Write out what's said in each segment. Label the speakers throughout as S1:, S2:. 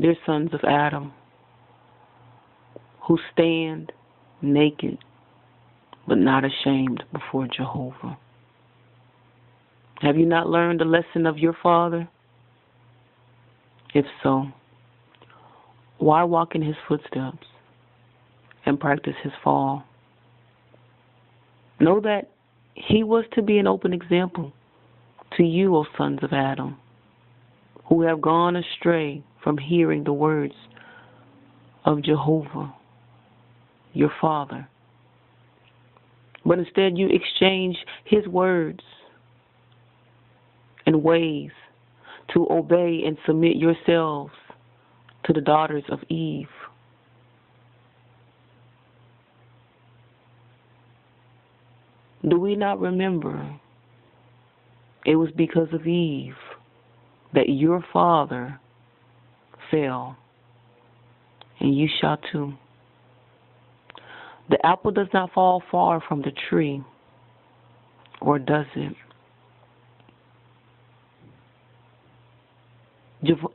S1: Dear sons of Adam, who stand naked but not ashamed before Jehovah. Have you not learned the lesson of your father? If so, why walk in his footsteps and practice his fall? Know that he was to be an open example to you, O sons of Adam, who have gone astray from hearing the words of Jehovah, your Father. But instead you exchange his words and ways to obey and submit yourselves to the daughters of Eve. Do we not remember it was because of Eve that your father fell, and you shall too? The apple does not fall far from the tree, or does it?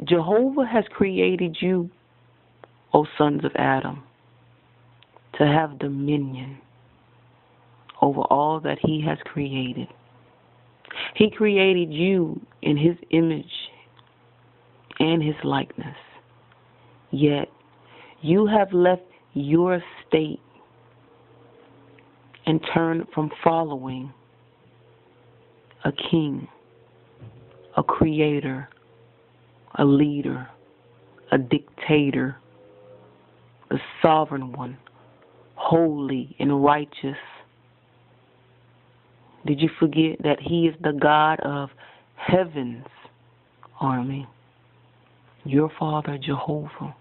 S1: Jehovah has created you, O sons of Adam, to have dominion over all that he has created. He created you in his image and his likeness. Yet you have left your state and turned from following a king, a creator, a leader, a dictator, the sovereign one, holy and righteous. Did you forget that he is the God of heaven's army, your Father Jehovah?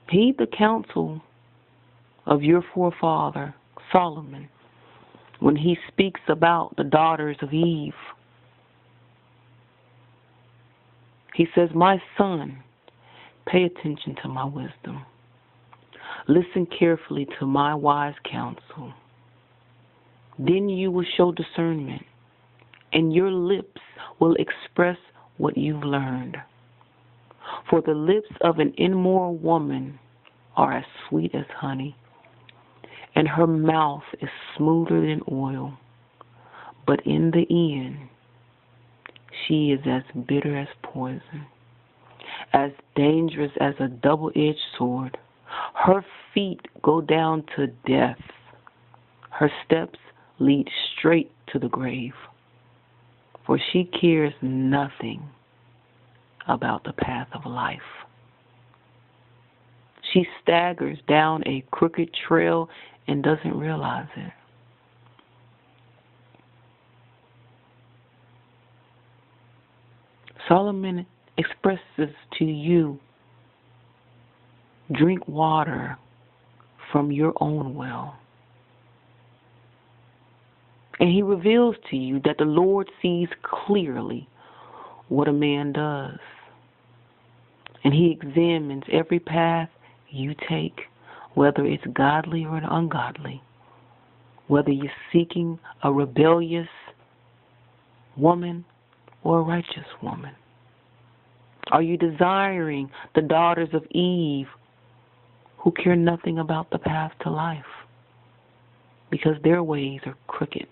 S1: Heed the counsel of your forefather Solomon when he speaks about the daughters of Eve. He says, my son, pay attention to my wisdom. Listen carefully to my wise counsel. Then you will show discernment, and your lips will express what you've learned. For the lips of an immoral woman are as sweet as honey, and her mouth is smoother than oil. But in the end, she is as bitter as poison, as dangerous as a double-edged sword. Her feet go down to death. Her steps lead straight to the grave, for she cares nothing about the path of life. She staggers down a crooked trail and doesn't realize it. Solomon expresses to you, drink water from your own well. And he reveals to you that the Lord sees clearly what a man does. And he examines every path you take, whether it's godly or ungodly, whether you're seeking a rebellious woman or a righteous woman. Are you desiring the daughters of Eve who care nothing about the path to life because their ways are crooked?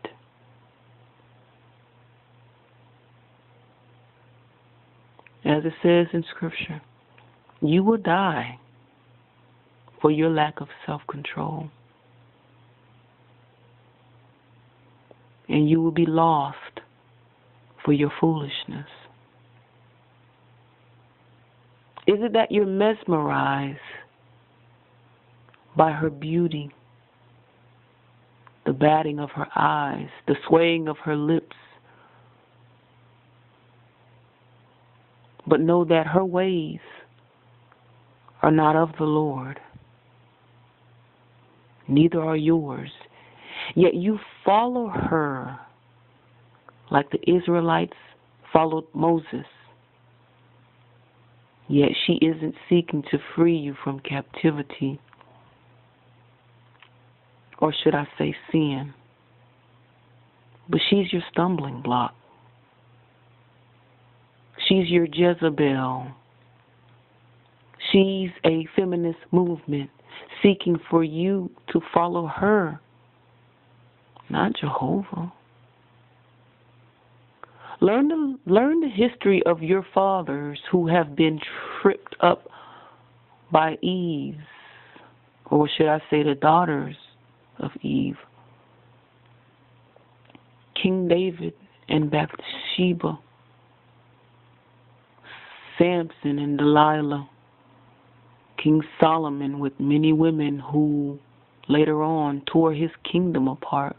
S1: As it says in Scripture, you will die for your lack of self-control. And you will be lost for your foolishness. Is it that you're mesmerized by her beauty, the batting of her eyes, the swaying of her lips? But know that her ways are not of the Lord, neither are yours. Yet you follow her like the Israelites followed Moses. Yet she isn't seeking to free you from captivity, or should I say sin, but she's your stumbling block. She's your Jezebel. She's a feminist movement seeking for you to follow her, not Jehovah. Learn the history of your fathers who have been tripped up by Eve, or should I say the daughters of Eve. King David and Bathsheba, Samson and Delilah, King Solomon with many women who later on tore his kingdom apart.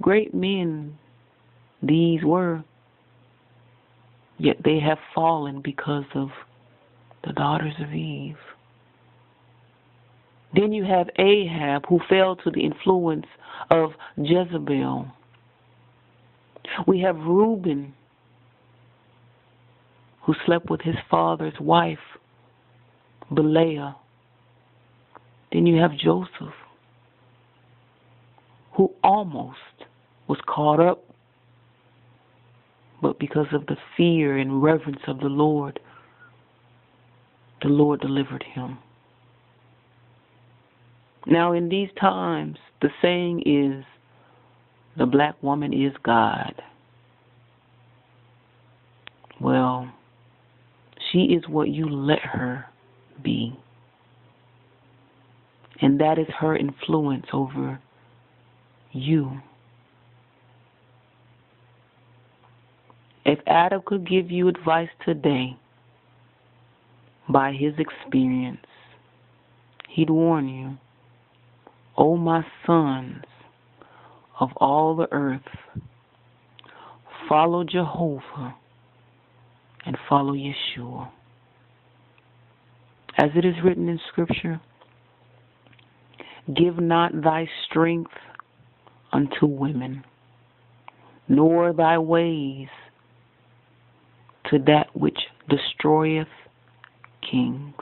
S1: Great men these were, yet they have fallen because of the daughters of Eve. Then you have Ahab, who fell to the influence of Jezebel. We have Reuben, who slept with his father's wife, Belial. Then you have Joseph, who almost was caught up, but because of the fear and reverence of the Lord delivered him. Now in these times, the saying is, the black woman is God. Well, she is what you let her be. And that is her influence over you. If Adam could give you advice today by his experience, he'd warn you, O my sons of all the earth, follow Jehovah and follow Yeshua. As it is written in Scripture, give not thy strength unto women, nor thy ways to that which destroyeth kings.